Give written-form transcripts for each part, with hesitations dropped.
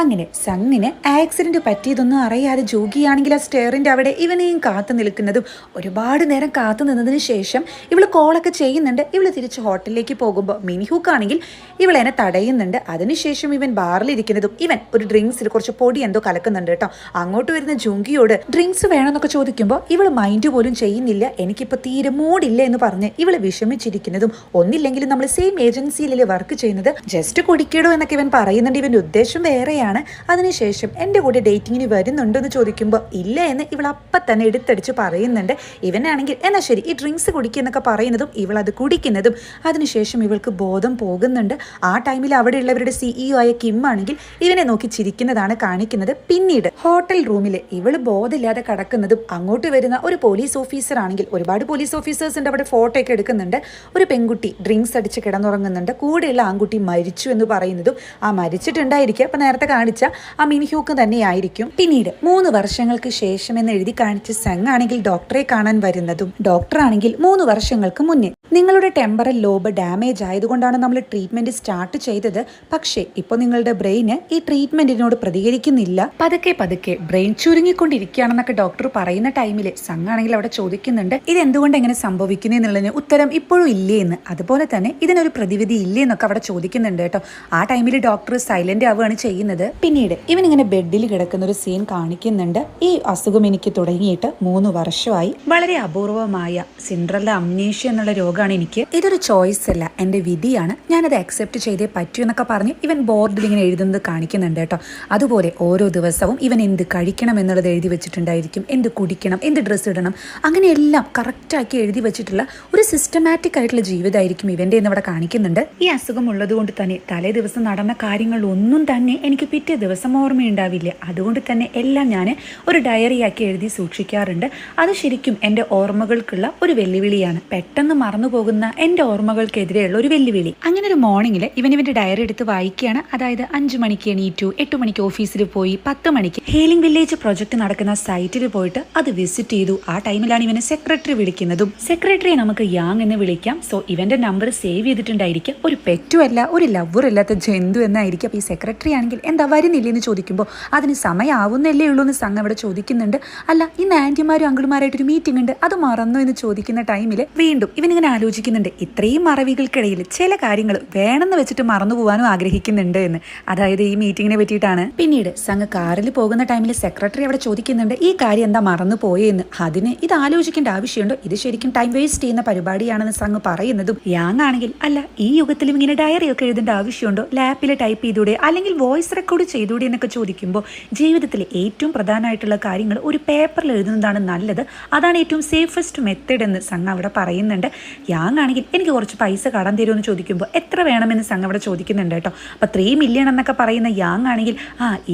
അങ്ങനെ സങ്ങിന് ആക്സിഡന്റ് പറ്റിയതൊന്നും അറിയാതെ ജോഗിയാണെങ്കിൽ ആ സ്റ്റെയറിന്റെ അവിടെ ഇവനെയും കാത്തു നിൽക്കുന്നതും ഒരുപാട് നേരം കാത്തു നിന്നതിന് ശേഷം ഇവള് കോളൊക്കെ ചെയ്യുന്നുണ്ട്. ഇവള് തിരിച്ച് ഹോട്ടലിലേക്ക് പോകുമ്പോൾ മിനിഹൂക്കാണെങ്കിൽ ഇവളെന്നെ തടയുന്നുണ്ട്. അതിനുശേഷം ഇവൻ ബാറിലിരിക്കുന്നതും ഇവൻ ഒരു ഡ്രിങ്ക്സിൽ കുറച്ച് പൊടി എന്തോ കലക്കുന്നുണ്ട് കേട്ടോ. അങ്ങോട്ട് വരുന്ന ജുങ്കിയോട് ഡ്രിങ്ക്സ് വേണമെന്നൊക്കെ ചോദിക്കുമ്പോൾ ഇവള് മൈൻഡ് പോലും ചെയ്യുന്നില്ല. എനിക്കിപ്പോൾ തീരെ മൂടില്ല എന്ന് പറഞ്ഞ് ഇവള് വിഷമിച്ചിരിക്കുന്നതും ഒന്നില്ലെങ്കിലും നമ്മൾ സെയിം ഏജൻസിയിലല്ലേ വർക്ക് ചെയ്യുന്നത്, ജസ്റ്റ് കുടിക്കടോ എന്നൊക്കെ ഇവൻ പറയുന്നുണ്ട്. ഇവന്റെ ഉദ്ദേശം വേറെയാണ്. അതിനുശേഷം എൻ്റെ കൂടെ ഡേറ്റിങ്ങിന് വരുന്നുണ്ടോ എന്ന് ചോദിക്കുമ്പോൾ ഇല്ല എന്ന് ഇവൾ അപ്പം തന്നെ എടുത്തടിച്ച് പറയുന്നുണ്ട്. ഇവനാണെങ്കിൽ എന്നാ ശരി ഈ ഡ്രിങ്ക്സ് കുടിക്കുന്നൊക്കെ പറയുന്നതും ഇവൾ അത് കുടിക്കുന്നതും അതിനുശേഷം ഇവൾക്ക് ബോധം പോകുന്നുണ്ട്. ആ ടൈമിൽ അവിടെയുള്ളവരുടെ CEO ആയ കിം ആണെങ്കിൽ ഇവനെ നോക്കി ചിരിക്കുന്നതാണ് കാണിക്കുന്നത്. പിന്നീട് ഹോട്ടൽ റൂമിൽ ഇവള് ബോധമില്ലാതെ കിടക്കുന്നതും അങ്ങോട്ട് വരുന്ന ഒരു പോലീസ് ഓഫീസർ ആണെങ്കിൽ ഒരുപാട് പോലീസ് ഓഫീസേഴ്സിന്റെ അവിടെ ഫോട്ടോ ഒക്കെ എടുക്കുന്നുണ്ട്. ഒരു പെൺകുട്ടി ഡ്രിങ്ക്സ് അടിച്ച് കിടന്നുറങ്ങുന്നുണ്ട്. കൂടെയുള്ള ആൺകുട്ടി മരിച്ചു എന്ന് പറയുന്നതും ആ മരിച്ചിട്ടുണ്ടായിരിക്കും അപ്പൊ നേരത്തെ കാണിച്ച ആ മിനിഹൂക്ക് തന്നെയായിരിക്കും. പിന്നീട് 3 വർഷങ്ങൾക്ക് ശേഷം എന്ന് എഴുതി കാണിച്ച സങ് ആണെങ്കിൽ ഡോക്ടറെ കാണാൻ വരുന്നതും ഡോക്ടർ ആണെങ്കിൽ 3 വർഷങ്ങൾക്ക് മുന്നേ നിങ്ങളുടെ ടെമ്പറൽ ലോബ് ഡാമേജ് ആയതുകൊണ്ടാണ് നമ്മൾ ട്രീറ്റ്മെന്റ് സ്റ്റാർട്ട് ചെയ്തത്. പക്ഷേ ഇപ്പോൾ നിങ്ങളുടെ ബ്രെയിന് ഈ ട്രീറ്റ്മെന്റിനോട് പ്രതികരിക്കുന്നില്ല. പതുക്കെ പതുക്കെ ബ്രെയിൻ ചുരുങ്ങിക്കൊണ്ടിരിക്കുകയാണെന്നൊക്കെ ഡോക്ടർ പറയുന്ന ടൈമിൽ സങ് ആണെങ്കിൽ അവിടെ ചോദിക്കുന്നുണ്ട് ഇത് എന്തുകൊണ്ട് എങ്ങനെ സംഭവിക്കുന്നു എന്നുള്ളതിന് ഉത്തരം ഇപ്പോഴും ഇല്ലേ എന്ന്. അതുപോലെ തന്നെ ഇതിനൊരു പ്രതിവിധി ഇല്ലേ എന്നൊക്കെ അവിടെ ചോദിക്കുന്നുണ്ട് കേട്ടോ. ആ ടൈമിൽ ഡോക്ടർ സൈലന്റ് ആവുകയാണ് ചെയ്യുന്നത്. പിന്നീട് ഇവൻ ഇങ്ങനെ ബെഡിൽ കിടക്കുന്ന ഒരു സീൻ കാണിക്കുന്നുണ്ട്. ഈ അസുഖം എനിക്ക് തുടങ്ങിയിട്ട് 3 വർഷമായി. വളരെ അപൂർവമായ സിൻഡ്രല്ല അംനീഷ്യ എന്നുള്ള രോഗമാണ് എനിക്ക്. ഇതൊരു ചോയ്സ് അല്ല, എന്റെ വിധിയാണ്, ഞാനത് അക്സെപ്റ്റ് ചെയ്തേ പറ്റൂ എന്നൊക്കെ പറഞ്ഞ് ഇവൻ ബോർഡിൽ ഇങ്ങനെ എഴുതുന്നത് കാണിക്കുന്നുണ്ട് കേട്ടോ. അതുപോലെ ഓരോ ദിവസവും ഇവൻ എന്ത് കഴിക്കണം എന്നുള്ളത് എഴുതി വെച്ചിട്ടുണ്ടായിരിക്കും. എന്ത് കുടിക്കണം, എന്ത് ഡ്രസ്സ് ഇടണം, അങ്ങനെയെല്ലാം കറക്റ്റാക്കി എഴുതി വെച്ചിട്ടുള്ള ഒരു സിസ്റ്റമാറ്റിക് ആയിട്ടുള്ള ജീവിതമായിരിക്കും ഇവന്റെ എന്ന് ഇവിടെ കാണിക്കുന്നുണ്ട്. ഈ അസുഖം ഉള്ളത് കൊണ്ട് തന്നെ തലേ ദിവസം നടന്ന കാര്യങ്ങളൊന്നും തന്നെ എനിക്ക് പിറ്റേ ദിവസം ഓർമ്മയുണ്ടാവില്ല. അതുകൊണ്ട് തന്നെ എല്ലാം ഞാൻ ഒരു ഡയറിയാക്കി എഴുതി സൂക്ഷിക്കാറുണ്ട്. അത് ശരിക്കും എൻ്റെ ഓർമ്മകൾക്കുള്ള ഒരു വെല്ലുവിളിയാണ്. പെട്ടെന്ന് മറന്നു പോകുന്ന എൻ്റെ ഓർമ്മകൾക്കെതിരെയുള്ള ഒരു വെല്ലുവിളി. അങ്ങനെ ഒരു മോർണിംഗിൽ ഇവന്റെ ഡയറി എടുത്ത് വായിക്കുകയാണ്. അതായത് 5 മണിക്ക് എണീറ്റു, 8 മണിക്ക് ഓഫീസിൽ പോയി, 10 മണിക്ക് ഹീലിംഗ് വില്ലേജ് പ്രൊജക്ട് നടക്കുന്ന സൈറ്റിൽ പോയിട്ട് അത് വിസിറ്റ് ചെയ്തു. ആ ടൈമിലാണ് ഇവനെ സെക്രട്ടറി വിളിക്കുന്നതും. സെക്രട്ടറിയെ നമുക്ക് യാങ് എന്ന് വിളിക്കാം. സോ ഇവന്റെ നമ്പർ സേവ് ചെയ്തിട്ടുണ്ടായിരിക്കും. ഒരു പെറ്റുമല്ല, ഒരു ലവറും ഇല്ലാത്ത ജന്തു എന്നായിരിക്കും. അപ്പോൾ ഈ സെക്രട്ടറി ആണെങ്കിൽ എന്താ വരുന്നില്ലെന്ന് ചോദിക്കുമ്പോൾ അതിന് സമയമാവുന്നല്ലേ ഉള്ളൂ എന്ന് സംഘം അവിടെ ചോദിക്കുന്നുണ്ട്. അല്ല ഇന്ന് ആന്റിമാരും അങ്കിളുമാരായിട്ടൊരു മീറ്റിംഗ് ഉണ്ട്, അത് മറന്നു എന്ന് ചോദിക്കുന്ന ടൈമിൽ വീണ്ടും ഇവനിങ്ങനെ ആലോചിക്കുന്നുണ്ട് ഇത്രയും മറവികൾക്കിടയിൽ ചില കാര്യങ്ങൾ വേണമെന്ന് വെച്ചിട്ട് മറന്നു പോകാനും ആഗ്രഹിക്കുന്നുണ്ട് എന്ന്. അതായത് ഈ മീറ്റിങ്ങിനെ പറ്റിയിട്ടാണ്. പിന്നീട് സംഘ കാറിൽ പോകുന്ന ടൈമിൽ സെക്രട്ടറി അവിടെ ചോദിക്കുന്നുണ്ട് ഈ കാര്യം എന്താ മറന്നു പോയെന്ന്. അതിന് ഇത് ആലോചിക്കേണ്ട ആവശ്യമുണ്ടോ, ഇത് ശരിക്കും ടൈം വേസ്റ്റ് ചെയ്യുന്ന പരിപാടിയാണെന്ന് സംഘ പറയുന്നതും യാങ് ആണെങ്കിൽ അല്ല ഈ യുഗത്തിലും ഇങ്ങനെ ഡയറി ഒക്കെ എഴുതേണ്ട ആവശ്യമുണ്ടോ, ലാപ്പിൽ ടൈപ്പ് ചെയ്തൂടെ അല്ലെങ്കിൽ വോയിസ് റെക്കോർഡ് ചെയ്തൂടെ എന്നൊക്കെ ചോദിക്കുമ്പോൾ ജീവിതത്തിലെ ഏറ്റവും പ്രധാനമായിട്ടുള്ള കാര്യങ്ങൾ ഒരു പേപ്പറിൽ എഴുതുന്നതാണ് നല്ലത്, അതാണ് ഏറ്റവും സേഫസ്റ്റ് മെത്തേഡ് എന്ന് സംഘ അവിടെ പറയുന്നുണ്ട്. യാങ് ആണെങ്കിൽ എനിക്ക് കുറച്ച് പൈസ കടം തരുമെന്ന് ചോദിക്കുമ്പോൾ എത്ര വേണമെന്ന് സംഘം അവിടെ ചോദിക്കുന്നുണ്ട് കേട്ടോ. അപ്പോൾ 3 മില്യൺ എന്നൊക്കെ പറയുന്ന യാങ് ആണെങ്കിൽ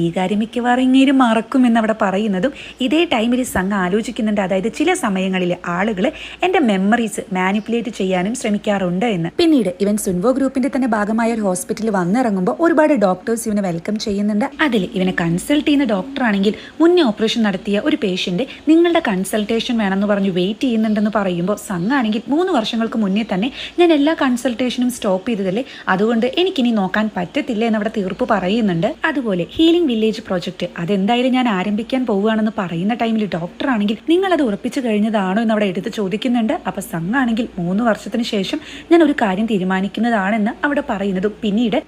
ഈ കാര്യം മിക്കവാറും ഇങ്ങനെ മറക്കും എന്നവിടെ പറയുന്നതും ഇതേ ടൈമിൽ സംഘം ആലോചിക്കുന്നുണ്ട്. അതായത് ചില സമയങ്ങളിൽ ആളുകൾ എൻ്റെ മെമ്മറീസ് മാനിപ്പുലേറ്റ് ചെയ്യാനും ശ്രമിക്കാറുണ്ട് എന്ന്. പിന്നീട് ഇവൻ സുൻവോ ഗ്രൂപ്പിന്റെ തന്നെ ഭാഗമായ ഒരു ഹോസ്പിറ്റലിൽ വന്നിറങ്ങുമ്പോൾ ഒരുപാട് ഡോക്ടേഴ്സ് ഇവനെ വെൽക്കം ചെയ്യുന്നുണ്ട്. അതിൽ ഇവനെ കൺസൾട്ട് ചെയ്യുന്ന ഡോക്ടർ ആണെങ്കിൽ മുന്നേ ഓപ്പറേഷൻ നടത്തിയ ഒരു പേഷ്യന്റ് നിങ്ങളുടെ കൺസൾട്ടേഷൻ വേണമെന്ന് പറഞ്ഞു വെയിറ്റ് ചെയ്യുന്നുണ്ടെന്ന് പറയുമ്പോൾ സംഘം ആണെങ്കിൽ 3 വർഷങ്ങൾക്ക് മുന്നേ തന്നെ ഞാൻ എല്ലാ കൺസൾട്ടേഷനും സ്റ്റോപ്പ് ചെയ്തതല്ലേ, അതുകൊണ്ട് എനിക്കിനി നോക്കാൻ പറ്റത്തില്ല എന്നവിടെ തീർപ്പ് പറയുന്നുണ്ട്. അതുപോലെ ഹീലിംഗ് വില്ലേജ് പ്രോജക്റ്റ് അതെന്തായാലും ഞാൻ ആരംഭിക്കാൻ പോവുകയാണെന്ന് പറയുന്ന ടൈമിൽ ഡോക്ടർ ആണെങ്കിൽ നിങ്ങൾ അത് ഉറപ്പിച്ചു കഴിഞ്ഞതാണോ എന്ന് അവിടെ എടുത്ത് ചോദിക്കുന്നുണ്ട്. അപ്പൊ സംഘം ആണെങ്കിൽ 3 വർഷത്തിന് ശേഷം ഞാൻ ഒരു കാര്യം തീരുമാനിക്കുന്നതാണെന്ന് അവിടെ പറയുന്നതും പിന്നീട്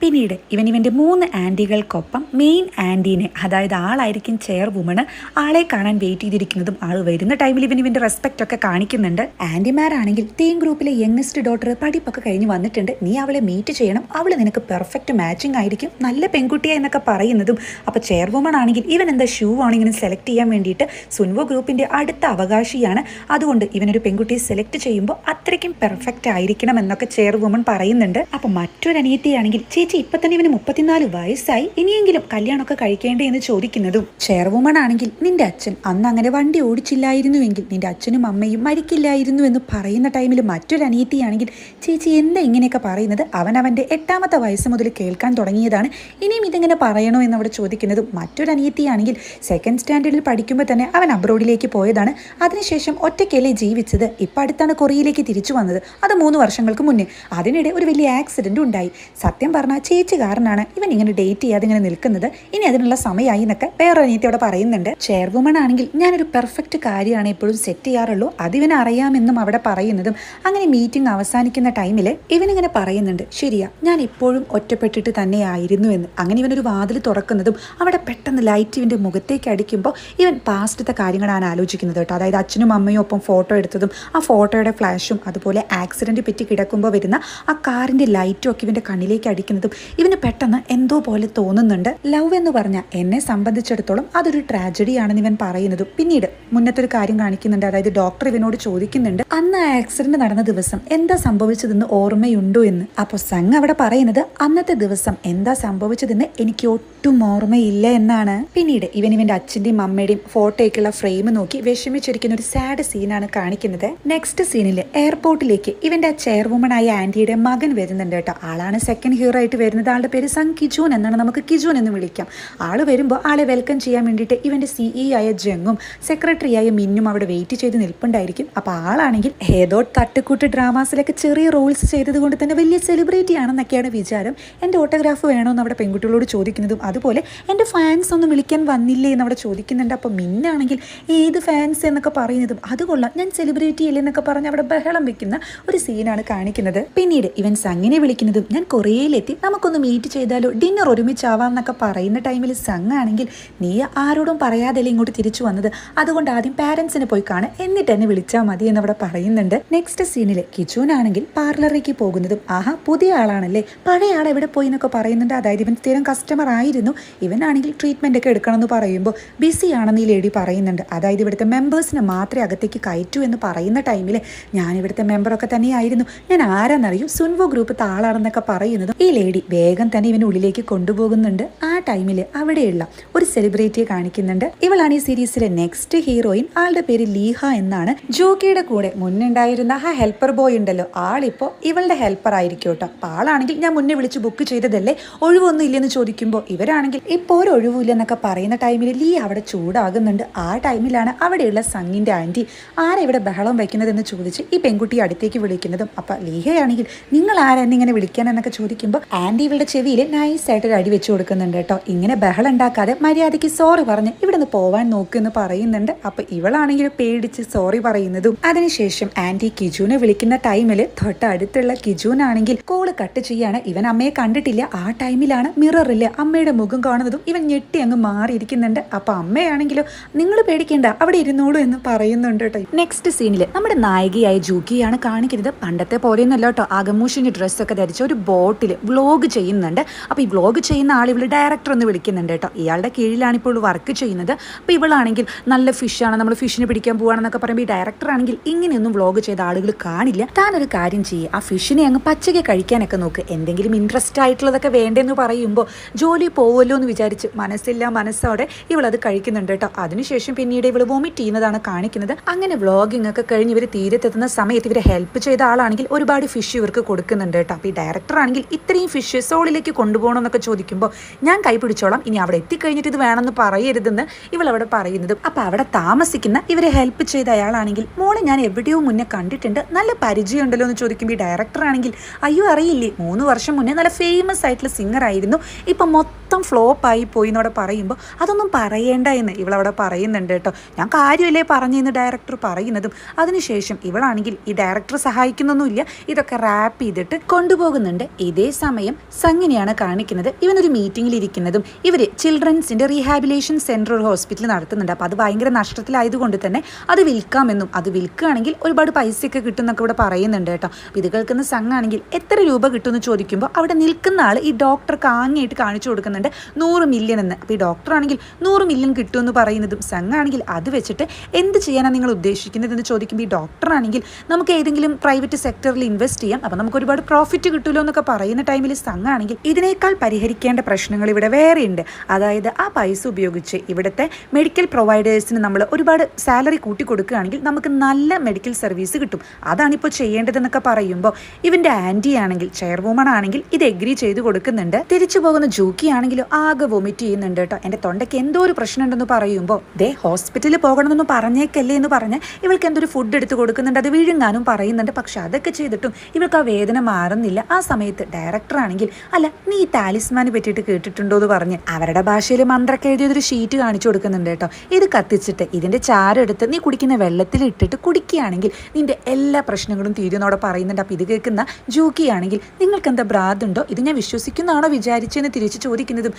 ഇവന്റെ 3 ആന്റികൾക്കൊപ്പം മെയിൻ ആന്റീനെ അതായത് ആളായിരിക്കും ചെയർ വുമണ് ആളെ കാണാൻ വെയിറ്റ് ചെയ്തിരിക്കുന്നതും ആൾ വരുന്ന ടൈമിൽ ഇവന്റെ റെസ്പെക്ട് ഒക്കെ കാണിക്കുന്നുണ്ട്. ആന്റിമാരാണെങ്കിൽ തീം ഗ്രൂപ്പിലെ യങ്ങസ്റ്റ് ഡോട്ടർ പഠിപ്പൊക്കെ കഴിഞ്ഞ് വന്നിട്ടുണ്ട്, നീ അവളെ മീറ്റ് ചെയ്യണം, അവള് നിനക്ക് പെർഫെക്റ്റ് മാച്ചിങ് ആയിരിക്കും, നല്ല പെൺകുട്ടിയാ എന്നൊക്കെ പറയുന്നതും. അപ്പൊ ചെയർ വുമൺ ആണെങ്കിൽ ഇവൻ എന്താ ഷൂ ആണ് ഇങ്ങനെ സെലക്ട് ചെയ്യാൻ വേണ്ടിയിട്ട് സുൻവോ ഗ്രൂപ്പിന്റെ അടുത്ത അവകാശിയാണ്, അതുകൊണ്ട് ഇവനൊരു പെൺകുട്ടിയെ സെലക്ട് ചെയ്യുമ്പോൾ അത്രയ്ക്കും പെർഫെക്റ്റ് ആയിരിക്കണം എന്നൊക്കെ ചെയർ വുമൺ പറയുന്നുണ്ട്. അപ്പൊ മറ്റൊരു അനിയത്തിയാണെങ്കിൽ ചേച്ചി ഇപ്പൊ തന്നെ ഇവന് 34 വയസ്സായി, ഇനിയെങ്കിലും കല്യാണമൊക്കെ കഴിക്കേണ്ടേ എന്ന് ചോദിക്കുന്നതും ചെയർ വുമൺ ആണെങ്കിൽ നിന്റെ അച്ഛൻ അന്ന് അങ്ങനെ വണ്ടി ഓടിച്ചില്ലായിരുന്നുവെങ്കിൽ നിന്റെ അച്ഛനും അമ്മയും മരിക്കില്ലായിരുന്നു എന്ന് പറയുന്ന ടൈമിൽ മറ്റൊരു മറ്റൊരു അനിയത്തിയാണെങ്കിൽ ചേച്ചി എന്താ ഇങ്ങനെയൊക്കെ പറയുന്നത്, അവൻ്റെ 8ാമത്തെ വയസ്സ് മുതൽ കേൾക്കാൻ തുടങ്ങിയതാണ്, ഇനിയും ഇതിങ്ങനെ പറയണോ എന്ന് അവിടെ ചോദിക്കുന്നതും മറ്റൊരു അനിയത്തിയാണെങ്കിൽ 2nd സ്റ്റാൻഡേർഡിൽ പഠിക്കുമ്പോൾ തന്നെ അവൻ അബ്രോഡിലേക്ക് പോയതാണ്, അതിനുശേഷം ഒറ്റയ്ക്കല്ലേ ജീവിച്ചത്, ഇപ്പം അടുത്താണ് കൊറിയയിലേക്ക് തിരിച്ചു വന്നത്, അത് 3 വർഷങ്ങൾക്ക് മുന്നേ, അതിനിടെ ഒരു വലിയ ആക്സിഡന്റ് ഉണ്ടായി, സത്യം പറഞ്ഞാൽ ചേച്ചി കാരണമാണ് ഇവൻ ഇങ്ങനെ ഡേറ്റ് ചെയ്യാതെ ഇങ്ങനെ നിൽക്കുന്നത്, ഇനി അതിനുള്ള സമയമായി എന്നൊക്കെ വേറൊരു അനിയത്തി അവിടെ പറയുന്നുണ്ട്. ചെയർവുമൺ ആണെങ്കിൽ ഞാനൊരു പെർഫെക്റ്റ് കാര്യമാണ് എപ്പോഴും സെറ്റ് ചെയ്യാറുള്ളൂ, അതിവന് അറിയാമെന്നും അവിടെ പറയുന്നതും അങ്ങനെ മീറ്റിംഗ് അവസാനിക്കുന്ന ടൈമിൽ ഇവനിങ്ങനെ പറയുന്നുണ്ട്, ശരിയാ ഞാൻ ഇപ്പോഴും ഒറ്റപ്പെട്ടിട്ട് തന്നെയായിരുന്നു എന്ന്. അങ്ങനെ ഇവനൊരു വാതിൽ തുറക്കുന്നതും അവിടെ പെട്ടെന്ന് ലൈറ്റ് ഇവൻ്റെ മുഖത്തേക്ക് അടിക്കുമ്പോൾ ഇവൻ പാസ്റ്റത്തെ കാര്യങ്ങളാണ് ആലോചിക്കുന്നത് കേട്ടോ. അതായത് അച്ഛനും അമ്മയും ഒപ്പം ഫോട്ടോ എടുത്തതും ആ ഫോട്ടോയുടെ ഫ്ലാഷും അതുപോലെ ആക്സിഡന്റ് പറ്റി കിടക്കുമ്പോൾ വരുന്ന ആ കാറിന്റെ ലൈറ്റും ഒക്കെ ഇവന്റെ കണ്ണിലേക്ക് അടിക്കുന്നതും ഇവന് പെട്ടെന്ന് എന്തോ പോലെ തോന്നുന്നുണ്ട്. ലവ് എന്ന് പറഞ്ഞാൽ എന്നെ സംബന്ധിച്ചിടത്തോളം അതൊരു ട്രാജഡി ആണെന്ന് ഇവൻ പറയുന്നതും പിന്നീട് മുന്നത്തെ ഒരു കാര്യം കാണിക്കുന്നുണ്ട്. അതായത് ഡോക്ടർ ഇവനോട് ചോദിക്കുന്നുണ്ട്, അന്ന് ആക്സിഡന്റ് നടന്ന ദിവസം എന്താ സംഭവിച്ചതെന്ന് ഓർമ്മയുണ്ടോ എന്ന്. അപ്പോൾ സങ് അവിടെ പറയുന്നത്, അന്നത്തെ ദിവസം എന്താ സംഭവിച്ചതെന്ന് എനിക്ക് ഒട്ടും ഓർമ്മയില്ല എന്നാണ്. പിന്നീട് ഇവന്റെ അച്ഛന്റെയും അമ്മയുടെയും ഫോട്ടോയ്ക്കുള്ള ഫ്രെയിം നോക്കി വിഷമിച്ചിരിക്കുന്ന ഒരു സാഡ് സീനാണ് കാണിക്കുന്നത്. നെക്സ്റ്റ് സീനിൽ എയർപോർട്ടിലേക്ക് ഇവന്റെ ആ ചെയർവുമൺ ആയ ആന്റിയുടെ മകൻ വരുന്നുണ്ട് കേട്ടോ. ആളാണ് സെക്കൻഡ് ഹീറോ ആയിട്ട് വരുന്നത്. ആളുടെ പേര് സങ് കിജൂൻ എന്നാണ്, നമുക്ക് കിജൂൻ എന്ന് വിളിക്കാം. ആള് വരുമ്പോൾ ആളെ വെൽക്കം ചെയ്യാൻ വേണ്ടിയിട്ട് ഇവന്റെ സിഇ ആയ ജങ്ങും സെക്രട്ടറി ആയ മിന്നും അവിടെ വെയിറ്റ് ചെയ്ത് നിൽപ്പുണ്ടായിരിക്കും. അപ്പോൾ ആളാണെങ്കിൽ ഏതോ തട്ടുകൂട്ട് ഡ്രാമാസിലൊക്കെ ചെറിയ റോൾസ് ചെയ്തത് കൊണ്ട് തന്നെ വലിയ സെലിബ്രിറ്റി ആണെന്നൊക്കെയാണ് വിചാരം. എൻ്റെ ഓട്ടോഗ്രാഫ് വേണമെന്ന് അവിടെ പെൺകുട്ടികളോട് ചോദിക്കുന്നതും അതുപോലെ എൻ്റെ ഫാൻസ് ഒന്നും വിളിക്കാൻ വന്നില്ലേ എന്ന് അവിടെ ചോദിക്കുന്നുണ്ട്. അപ്പോൾ മിന്നാണെങ്കിൽ ഏത് ഫാൻസ് എന്നൊക്കെ പറയുന്നതും അതുകൊള്ളാം, ഞാൻ സെലിബ്രിറ്റി അല്ലേ എന്നൊക്കെ പറഞ്ഞ് അവിടെ ബഹളം വെക്കുന്ന ഒരു സീനാണ് കാണിക്കുന്നത്. പിന്നീട് ഇവൻ സങ്ങിനെ വിളിക്കുന്നതും ഞാൻ കൊറിയയിലെത്തി, നമുക്കൊന്ന് മീറ്റ് ചെയ്താലോ, ഡിന്നർ ഒരുമിച്ചാവാം എന്നൊക്കെ പറയുന്ന ടൈമിൽ സങ് ആണെങ്കിൽ നീ ആരോടും പറയാതല്ലേ ഇങ്ങോട്ട് തിരിച്ചു വന്നത്, അതുകൊണ്ട് ആദ്യം പാരൻസിനെ പോയി കാണാൻ എന്നിട്ട് എന്നെ വിളിച്ചാൽ മതി എന്നവിടെ പറയുന്നുണ്ട്. നെക്സ്റ്റ് സീനിൽ കിജൂൻ ആണെങ്കിൽ പാർലറിലേക്ക് പോകുന്നതും ആഹാ പുതിയ ആളാണല്ലേ, പഴയ ആൾ എവിടെ പോയി എന്നൊക്കെ പറയുന്നുണ്ട്. അതായത് ഇവൻ സ്ഥിരം കസ്റ്റമർ ആയിരുന്നു, ഇവനാണെങ്കിൽ ട്രീറ്റ്മെന്റ് ഒക്കെ എടുക്കണമെന്ന് പറയുമ്പോൾ ബിസി ആണെന്ന് ഈ ലേഡി പറയുന്നുണ്ട്. അതായത് ഇവിടുത്തെ മെമ്പേഴ്സിനെ മാത്രമേ അകത്തേക്ക് കയറ്റൂ എന്ന് പറയുന്ന ടൈമിൽ ഞാൻ ഇവിടുത്തെ മെമ്പറൊക്കെ തന്നെയായിരുന്നു, ഞാൻ ആരാന്നറിയൂ, സുൻവോ ഗ്രൂപ്പ് താളാണെന്നൊക്കെ പറയുന്നതും ഈ ലേഡി വേഗം തന്നെ ഇവന് ഉള്ളിലേക്ക് കൊണ്ടുപോകുന്നുണ്ട്. ആ ടൈമിൽ അവിടെയുള്ള ഒരു സെലിബ്രിറ്റിയെ കാണിക്കുന്നുണ്ട്. ഇവളാണ് ഈ സീരീസിലെ നെക്സ്റ്റ് ഹീറോയിൻ. ആളുടെ പേര് ലീഹ എന്നാണ്. ജോക്കിയുടെ കൂടെ മുന്നുണ്ടായിരുന്ന ആ ഹെൽപ്പർ ബോയ് ഉണ്ടല്ലോ, ആളിപ്പോൾ ഇവളുടെ ഹെൽപ്പർ ആയിരിക്കും കേട്ടോ. അപ്പോൾ ആളാണെങ്കിൽ ഞാൻ മുന്നേ വിളിച്ച് ബുക്ക് ചെയ്തതല്ലേ, ഒഴിവൊന്നും ഇല്ലെന്ന് ചോദിക്കുമ്പോൾ ഇവരാണെങ്കിൽ ഇപ്പോൾ ഒരു ഒഴിവില്ലെന്നൊക്കെ പറയുന്ന ടൈമിൽ ലീ അവിടെ ചൂടാകുന്നുണ്ട്. ആ ടൈമിലാണ് അവിടെയുള്ള സങ്ങിൻ്റെ ആൻറ്റി ആരാ ഇവിടെ ബഹളം വയ്ക്കുന്നതെന്ന് ചോദിച്ച് ഈ പെൺകുട്ടിയെ അടുത്തേക്ക് വിളിക്കുന്നതും. അപ്പം ലീഹയാണെങ്കിൽ നിങ്ങൾ ആരെന്നെ ഇങ്ങനെ വിളിക്കാനെന്നൊക്കെ ചോദിക്കുമ്പോൾ ആൻറ്റി ഇവളുടെ ചെവിയിൽ നൈസായിട്ടൊരു അടി വെച്ച് കൊടുക്കുന്നുണ്ട് കേട്ടോ. ഇങ്ങനെ ബഹളം ഉണ്ടാക്കാതെ മര്യാദയ്ക്ക് സോറി പറഞ്ഞ് ഇവിടെ നിന്ന് പോവാൻ നോക്കുമെന്ന് പറയുന്നുണ്ട്. അപ്പം ഇവളാണെങ്കിൽ പേടിച്ച് സോറി പറയുന്നതും അതിനുശേഷം ആൻറ്റി കിജൂനെ വിളിക്കുന്ന ടൈമിൽ തൊട്ടടുത്തുള്ള കിജൂനാണെങ്കിൽ കോള് കട്ട് ചെയ്യാണ്. ഇവൻ അമ്മയെ കണ്ടിട്ടില്ല. ആ ടൈമിലാണ് മിററിൽ അമ്മയുടെ മുഖം കാണുന്നതും ഇവൻ ഞെട്ടി അങ്ങ് മാറിയിരിക്കുന്നുണ്ട്. അപ്പം അമ്മയാണെങ്കിലോ നിങ്ങൾ പേടിക്കേണ്ട അവിടെ ഇരുന്നോളൂ എന്ന് പറയുന്നുണ്ട് കേട്ടോ. നെക്സ്റ്റ് സീനിൽ നമ്മുടെ നായികയായ ജൂക്കിയാണ് കാണിക്കുന്നത്. പണ്ടത്തെ പോലെയൊന്നുമല്ല കേട്ടോ, അകമൂഷിന്റെ ഡ്രസ്സൊക്കെ ധരിച്ച ഒരു ബോട്ടിൽ വ്ലോഗ് ചെയ്യുന്നുണ്ട്. അപ്പോൾ ഈ വ്ലോഗ് ചെയ്യുന്ന ആൾ ഇവൾ ഡയറക്ടർ ഒന്ന് വിളിക്കുന്നുണ്ട് കേട്ടോ. ഇയാളുടെ കീഴിലാണ് ഇപ്പോൾ വർക്ക് ചെയ്യുന്നത്. അപ്പോൾ ഇവളാണെങ്കിൽ നല്ല ഫിഷാണ്, നമ്മൾ ഫിഷിനെ പിടിക്കാൻ പോവാണെന്നൊക്കെ പറയുമ്പോൾ ഈ ഡയറക്ടർ ആണെങ്കിൽ ഇങ്ങനെയൊന്നും വ്ലോഗ് ചെയ്ത ആളുകൾ കാണില്ല, താനൊരു കാര്യം ചെയ്യുക, ആ ഫിഷിനെ അങ്ങ് പച്ചയ്ക്ക് കഴിക്കാനൊക്കെ നോക്ക്, എന്തെങ്കിലും ഇൻട്രസ്റ്റ് ആയിട്ടുള്ളതൊക്കെ വേണ്ടെന്ന് പറയുമ്പോൾ ജോലി പോവുമല്ലോ എന്ന് വിചാരിച്ച് മനസ്സില്ല മനസ്സോടെ ഇവളത് കഴിക്കുന്നുണ്ട് കേട്ടോ. അതിനുശേഷം പിന്നീട് ഇവൾ വോമിറ്റ് ചെയ്യുന്നതാണ് കാണിക്കുന്നത്. അങ്ങനെ വ്ളോഗിംഗ് ഒക്കെ കഴിഞ്ഞ് ഇവർ തീരത്തെത്തുന്ന സമയത്ത് ഇവരെ ഹെൽപ്പ് ചെയ്ത ആളാണെങ്കിൽ ഒരുപാട് ഫിഷ് ഇവർക്ക് കൊടുക്കുന്നുണ്ട് കേട്ടോ. അപ്പോൾ ഈ ഡയറക്ടർ ആണെങ്കിൽ ഇത്രയും ഫിഷ് സോളിലേക്ക് കൊണ്ടുപോകണമെന്നൊക്കെ ചോദിക്കുമ്പോൾ ഞാൻ കൈ പിടിച്ചോളാം, ഇനി അവിടെ എത്തിക്കഴിഞ്ഞിട്ട് ഇത് വേണമെന്ന് പറയരുതെന്ന് ഇവൾ അവിടെ പറയുന്നതും. അപ്പോൾ അവിടെ താമസിക്കുന്ന ഇവരെ ഹെൽപ്പ് ചെയ്ത അയാളാണെങ്കിൽ മോളെ ഞാൻ എവിടെയോ മുന്നേ കണ്ടിട്ടുണ്ട്, നല്ല പരിചയമുണ്ടല്ലോ എന്ന് ചോദിക്കുമ്പോൾ ഈ ഡയറക്ടർ ആണെങ്കിൽ അയ്യോ അറിയില്ലേ, 3 വർഷം മുന്നേ നല്ല ഫേമസ് ആയിട്ടുള്ള സിംഗർ ആയിരുന്നു, ഇപ്പം മൊത്തം ഫ്ലോപ്പായി പോയി എന്നവിടെ പറയുമ്പോൾ അതൊന്നും പറയേണ്ട എന്ന് ഇവളവിടെ പറയുന്നുണ്ട് കേട്ടോ. ഞാൻ കാര്യമല്ലേ പറഞ്ഞെന്ന് ഡയറക്ടർ പറയുന്നതും അതിനുശേഷം ഇവളാണെങ്കിൽ ഈ ഡയറക്ടർ സഹായിക്കുന്നൊന്നുമില്ല, ഇതൊക്കെ റാപ്പ് ചെയ്തിട്ട് കൊണ്ടുപോകുന്നുണ്ട്. ഇതേ സമയം സങ്ങിനെയാണ് കാണിക്കുന്നത്. ഇവനൊരു മീറ്റിംഗിൽ ഇരിക്കുന്നതും ഇവർ ചിൽഡ്രൻസിൻ്റെ റീഹാബിലേഷൻ സെൻറ്റർ ഒരു ഹോസ്പിറ്റൽ നടത്തുന്നുണ്ട്. അപ്പോൾ അത് ഭയങ്കര നഷ്ടത്തിലായതുകൊണ്ട് തന്നെ അത് വിൽക്കാമെന്നും അത് വിൽക്കുകയാണെങ്കിൽ ഒരുപാട് പൈസയൊക്കെ കിട്ടും എന്നൊക്കെ ഇവിടെ പറയുന്നുണ്ട് കേട്ടോ. ഇത് കേൾക്കുന്ന സങ്ങാണെങ്കിൽ എത്ര രൂപ കിട്ടുമെന്ന് ചോദിക്കുമ്പോൾ അവിടെ നിൽക്കുന്ന ആൾ ഈ ഡോക്ടർ കാങ്ങിയായിട്ട് കാണിച്ചു കൊടുക്കുന്നുണ്ട്. പറയുന്നുണ്ട് 100 മില്യൺ എന്ന്. അപ്പോൾ ഈ ഡോക്ടർ ആണെങ്കിൽ 100 മില്യൺ കിട്ടുമെന്ന് പറയുന്നതും സംഘ ആണെങ്കിൽ അത് വെച്ചിട്ട് എന്ത് ചെയ്യാനാണ് നിങ്ങൾ ഉദ്ദേശിക്കുന്നതെന്ന് ചോദിക്കുമ്പോൾ ഈ ഡോക്ടർ ആണെങ്കിൽ നമുക്ക് ഏതെങ്കിലും പ്രൈവറ്റ് സെക്ടറിൽ ഇൻവെസ്റ്റ് ചെയ്യാം, അപ്പോൾ നമുക്ക് ഒരുപാട് പ്രോഫിറ്റ് കിട്ടുമല്ലോ എന്നൊക്കെ പറയുന്ന ടൈമിൽ സംഘ ആണെങ്കിൽ ഇതിനേക്കാൾ പരിഹരിക്കേണ്ട പ്രശ്നങ്ങൾ ഇവിടെ വേറെയുണ്ട്. അതായത് ആ പൈസ ഉപയോഗിച്ച് ഇവിടുത്തെ മെഡിക്കൽ പ്രൊവൈഡേഴ്സിന് നമ്മൾ ഒരുപാട് സാലറി കൂട്ടി കൊടുക്കുകയാണെങ്കിൽ നമുക്ക് നല്ല മെഡിക്കൽ സർവീസ് കിട്ടും, അതാണിപ്പോൾ ചെയ്യേണ്ടതെന്നൊക്കെ പറയുമ്പോൾ ഇവൻ്റെ ആൻറ്റി ആണെങ്കിൽ ചെയർവുമൺ ആണെങ്കിൽ ഇത് എഗ്രി ചെയ്ത് കൊടുക്കുന്നുണ്ട്. തിരിച്ചു പോകുന്ന ജൂക്കി ആണെങ്കിലും ആകെ വൊമിറ്റ് ചെയ്യുന്നുണ്ട് കേട്ടോ. എൻ്റെ തൊണ്ടയ്ക്ക് എന്തോ ഒരു പ്രശ്നം ഉണ്ടെന്ന് പറയുമ്പോൾ ഹോസ്പിറ്റലിൽ പോകണമെന്ന് പറഞ്ഞേക്കല്ലേ എന്ന് പറഞ്ഞ് ഇവൾക്ക് എന്തൊരു ഫുഡ് എടുത്ത് കൊടുക്കുന്നുണ്ട്, അത് വിഴുങ്ങാനും പറയുന്നുണ്ട്. പക്ഷെ അതൊക്കെ ചെയ്തിട്ടും ഇവൾക്ക് ആ വേദന മാറുന്നില്ല. ആ സമയത്ത് ഡയറക്ടർ ആണെങ്കിൽ അല്ല നീ ഈ താലിസ്മാനെ പറ്റിയിട്ട് കേട്ടിട്ടുണ്ടോ എന്ന് പറഞ്ഞ് അവരുടെ ഭാഷയിൽ മന്ത്രമൊക്കെ എഴുതിയൊരു ഷീറ്റ് കാണിച്ചു കൊടുക്കുന്നുണ്ട് കേട്ടോ. ഇത് കത്തിച്ചിട്ട് ഇതിൻ്റെ ചാരെടുത്ത് നീ കുടിക്കുന്ന വെള്ളത്തിൽ ഇട്ടിട്ട് കുടിക്കുകയാണെങ്കിൽ നിന്റെ എല്ലാ പ്രശ്നങ്ങളും തീരുന്നോടെ പറയുന്നുണ്ട്. അപ്പോൾ ഇത് കേൾക്കുന്ന ജൂക്കി ആണെങ്കിൽ നിങ്ങൾക്ക് എന്താ ഭ്രാന്തുണ്ടോ, ഇത് ഞാൻ വിശ്വസിക്കുന്നതാണോ വിചാരിച്ചെന്ന് തിരിച്ച് ചോദിക്കുന്നതും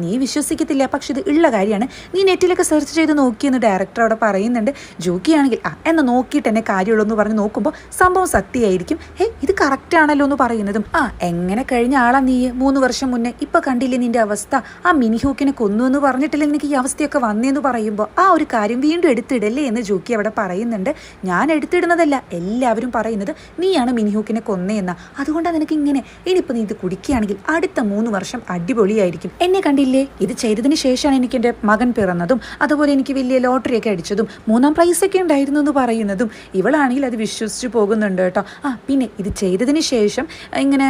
നീ വിശ്വസിക്കത്തില്ല, പക്ഷെ ഇത് ഉള്ള കാര്യമാണ്, നീ നെറ്റിലൊക്കെ സെർച്ച് ചെയ്ത് നോക്കിയെന്ന് ഡയറക്ടർ അവിടെ പറയുന്നുണ്ട്. ജൂക്കി ആണെങ്കിൽ എന്നാൽ നോക്കിയിട്ട് എന്നെ കാര്യമുള്ളൂ എന്ന് പറഞ്ഞ് നോക്കുമ്പോൾ സംഭവം സത്യമായിരിക്കും. ഇത് കറക്റ്റ് ആണല്ലോ എന്ന് പറയുന്നതും എങ്ങനെ കഴിഞ്ഞ ആളാ നീ 3 വർഷം മുന്നേ, ഇപ്പൊ കണ്ടില്ലേ നിന്റെ അവസ്ഥ, ആ മിനിഹൂക്കിനെ കൊന്നു എന്ന് പറഞ്ഞിട്ടില്ലേ നിനക്ക് ഈ അവസ്ഥയൊക്കെ വന്നേന്ന് പറയുമ്പോൾ ആ ഒരു കാര്യം വീണ്ടും എടുത്തിടല്ലേ എന്ന് ജൂക്കി അവിടെ പറയുന്നുണ്ട്. ഞാൻ എടുത്തിടുന്നതല്ല, എല്ലാവരും പറയുന്നത് നീയാണ് മിനിഹൂക്കിനെ കൊന്നേന്ന, അതുകൊണ്ടാണ് നിനക്ക് ഇങ്ങനെ. ഇനിയിപ്പോൾ നീ ഇത് കുടിക്കുകയാണെങ്കിൽ അടുത്ത 3 വർഷം അടിപൊളിയായിരിക്കും. എന്നെ കണ്ടില്ലേ, ഇത് ചെയ്തതിന് ശേഷമാണ് എനിക്ക് എൻ്റെ മകൻ പിറന്നതും അതുപോലെ എനിക്ക് വലിയ ലോട്ടറി ഒക്കെ അടിച്ചതും 3ാം പ്രൈസൊക്കെ ഉണ്ടായിരുന്നു എന്ന് പറയുന്നതും ഇവളാണെങ്കിൽ അത് വിശ്വസിച്ച് പോകുന്നുണ്ട് കേട്ടോ. പിന്നെ ഇത് ചെയ്തതിന് ശേഷം ഇങ്ങനെ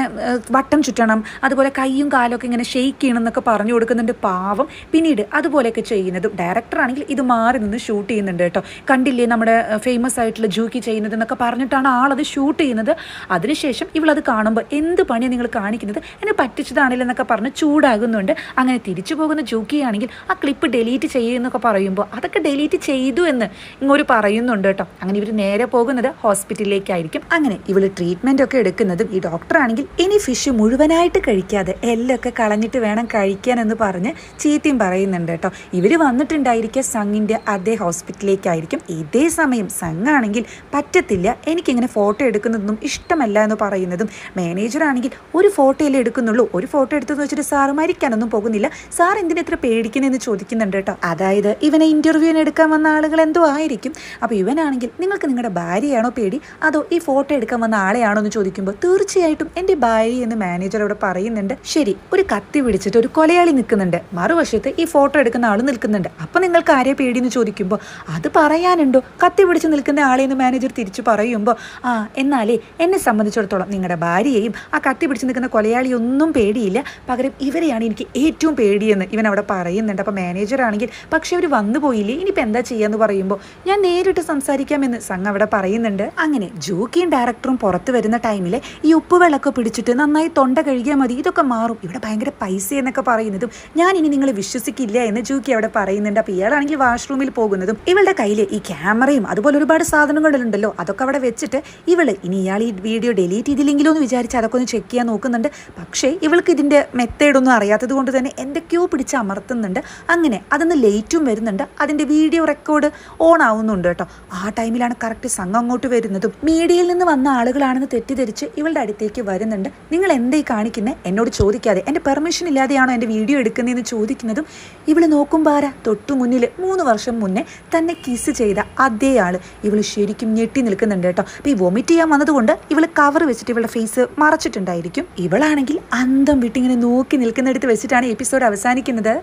വട്ടം ചുറ്റണം, അതുപോലെ കൈയും കാലൊക്കെ ഇങ്ങനെ ഷെയ്ക്ക് ചെയ്യണം എന്നൊക്കെ പറഞ്ഞു കൊടുക്കുന്നുണ്ട്. പാവം പിന്നീട് അതുപോലെയൊക്കെ ചെയ്യുന്നതും ഡയറക്ടർ ആണെങ്കിൽ ഇത് മാറി നിന്ന് ഷൂട്ട് ചെയ്യുന്നുണ്ട് കേട്ടോ. കണ്ടില്ലേ നമ്മുടെ ഫേമസ് ആയിട്ടുള്ള ജൂക്കി ചെയ്യുന്നത് എന്നൊക്കെ പറഞ്ഞിട്ടാണ് ആളത് ഷൂട്ട് ചെയ്യുന്നത്. അതിനുശേഷം ഇവളത് കാണുമ്പോൾ എന്ത് പണിയാണ് നിങ്ങൾ കാണിക്കുന്നത്, എന്നെ പറ്റിച്ചതാണല്ലോ എന്നൊക്കെ പറഞ്ഞ് ചൂടാകുന്നുണ്ട്. അങ്ങനെ തിരിച്ചു പോകുന്ന ജൂക്കി ആണെങ്കിൽ ആ ക്ലിപ്പ് ഡിലീറ്റ് ചെയ്യുമെന്നൊക്കെ പറയുമ്പോൾ അതൊക്കെ ഡിലീറ്റ് ചെയ്തു എന്ന് ഇങ്ങോട്ട് പറയുന്നുണ്ട് കേട്ടോ. അങ്ങനെ ഇവർ നേരെ പോകുന്നത് ഹോസ്പിറ്റലിലേക്കായിരിക്കും. അങ്ങനെ ഇവള് ട്രീറ്റ്മെന്റ് ഒക്കെ എടുക്കുന്നതും ഈ ഡോക്ടർ ആണെങ്കിൽ ഇനി ഫിഷ് മുഴുവനായിട്ട് കഴിക്കാതെ എല്ലൊക്കെ കളഞ്ഞിട്ട് വേണം കഴിക്കാൻ എന്ന് പറഞ്ഞ് ചീത്തയും പറയുന്നുണ്ട് കേട്ടോ. ഇവര് വന്നിട്ടുണ്ടായിരിക്കുക സംഘിന്റെ അതേ ഹോസ്പിറ്റലിലേക്കായിരിക്കും. ഇതേ സമയം സംഘാണെങ്കിൽ പറ്റത്തില്ല, എനിക്കിങ്ങനെ ഫോട്ടോ എടുക്കുന്നതൊന്നും ഇഷ്ടമല്ല എന്ന് പറയുന്നതും മാനേജർ ആണെങ്കിൽ ഒരു ഫോട്ടോയല്ലേ എടുക്കുന്നുള്ളൂ, ഒരു ഫോട്ടോ എടുത്തെന്ന് വെച്ചിട്ട് സാറ് മരിക്കാനൊന്നും പോകുന്നില്ല, സാർ എന്തിനെത്ര പേടിക്കുന്നതെന്ന് ചോദിക്കുന്നുണ്ട് കേട്ടോ. അതായത് ഇവനെ ഇന്റർവ്യൂവിന് എടുക്കാൻ വന്ന ആളുകൾ എന്തോ ആയിരിക്കും. അപ്പോൾ ഇവനാണെങ്കിൽ നിങ്ങൾക്ക് നിങ്ങളുടെ ഭാര്യയാണോ പേടി അതോ ഈ ഫോട്ടോ എടുക്കാൻ വന്ന ആളെയാണോ എന്ന് ചോദിക്കുമ്പോൾ തീർച്ചയായിട്ടും എൻ്റെ ഭാര്യ എന്ന് മാനേജർ അവിടെ പറയുന്നുണ്ട്. ശരി, ഒരു കത്തി പിടിച്ചിട്ട് ഒരു കൊലയാളി നിൽക്കുന്നുണ്ട്, മറുവശത്ത് ഈ ഫോട്ടോ എടുക്കുന്ന ആൾ നിൽക്കുന്നുണ്ട്, അപ്പം നിങ്ങൾക്ക് ആരെ പേടിയെന്ന് ചോദിക്കുമ്പോൾ അത് പറയാനുണ്ടോ, കത്തി പിടിച്ച് നിൽക്കുന്ന ആളെന്ന് മാനേജർ തിരിച്ചു പറയുമ്പോൾ എന്നാലേ എന്നെ സംബന്ധിച്ചിടത്തോളം നിങ്ങളുടെ ഭാര്യയെയും ആ കത്തി പിടിച്ച് നിൽക്കുന്ന കൊലയാളിയൊന്നും പേടിയില്ല, പകരം ഇവരെയാണ് എനിക്ക് ഏറ്റവും പേടിയെന്ന് ഇവൻ അവിടെ പറയുന്നുണ്ട്. അപ്പോൾ മാനേജർ ആണെങ്കിൽ പക്ഷെ അവർ വന്നു പോയില്ലേ, ഇനിയിപ്പോൾ എന്താ ചെയ്യാന്ന് പറയുമ്പോൾ ഞാൻ നേരിട്ട് സംസാരിക്കാമെന്ന് സംഘം അവിടെ പറയുന്നുണ്ട്. അങ്ങനെ ജൂക്കിയും ഡയറക്ടറും പുറത്ത് വരുന്ന ടൈമിൽ ഈ ഉപ്പുവെള്ളമൊക്കെ പിടിച്ചിട്ട് നന്നായി തൊണ്ട കഴുകിയാൽ മതി, ഇതൊക്കെ മാറും, ഇവിടെ ഭയങ്കര പൈസ എന്നൊക്കെ പറയുന്നതും ഞാൻ ഇനി നിങ്ങൾ വിശ്വസിക്കില്ല എന്ന് ജൂക്കി അവിടെ പറയുന്നുണ്ട്. അപ്പോൾ ഇയാളാണെങ്കിൽ വാഷ്റൂമിൽ പോകുന്നതും ഇവളുടെ കയ്യിൽ ഈ ക്യാമറയും അതുപോലെ ഒരുപാട് സാധനങ്ങളുണ്ടല്ലോ അതൊക്കെ അവിടെ വെച്ചിട്ട് ഇവള് ഇനി ഇയാൾ ഈ വീഡിയോ ഡിലീറ്റ് ചെയ്തില്ലെങ്കിലോ എന്ന് വിചാരിച്ച് അതൊക്കെ ഒന്ന് ചെക്ക് ചെയ്യാൻ നോക്കുന്നുണ്ട്. പക്ഷേ ഇവൾക്ക് ഇതിൻ്റെ മെത്തേഡൊന്നും അറിയാത്തത് കൊണ്ട് തന്നെ എന്തൊക്കെയോ പിടിച്ച് അമർത്തുന്നുണ്ട്. അങ്ങനെ അതൊന്ന് ലേറ്റും വരുന്നുണ്ട്, അതിൻ്റെ വീഡിയോ റെക്കോർഡ് ഓൺ ആവുന്നുണ്ട് കേട്ടോ. ആ ടൈമിലാണ് കറക്റ്റ് സംഘം അങ്ങോട്ട് വരുന്നതും മീഡിയയിൽ നിന്ന് വന്ന ആളുകളാണെന്ന് തെറ്റിദ്ധരിച്ച് ഇവളുടെ അടുത്തേക്ക് വരുന്നുണ്ട്. നിങ്ങൾ എന്തായി കാണിക്കുന്നത്, എന്നോട് ചോദിക്കാതെ എൻ്റെ പെർമിഷൻ ഇല്ലാതെയാണോ എൻ്റെ വീഡിയോ എടുക്കുന്നതെന്ന് ചോദിക്കുന്നതും ഇവള് നോക്കുമ്പോൾ തൊട്ടു മുന്നിൽ 3 വർഷം മുന്നേ തന്നെ കിസ് ചെയ്ത അതേ ആള് ഇവള് ശരിക്കും ഞെട്ടി നിൽക്കുന്നുണ്ട് കേട്ടോ. അപ്പോൾ ഈ വൊമിറ്റ് ചെയ്യാൻ വന്നതുകൊണ്ട് ഇവള് കവർ വെച്ചിട്ട് ഇവളുടെ ഫേസ് മറച്ചിട്ടുണ്ടായിരിക്കും. ഇവളാണെങ്കിൽ അന്തം വിട്ടിങ്ങനെ നോക്കി നിൽക്കുന്നിടത്ത് വെച്ചിട്ടാണ് എപ്പിസോഡ് അവസാനിക്കുന്നത്.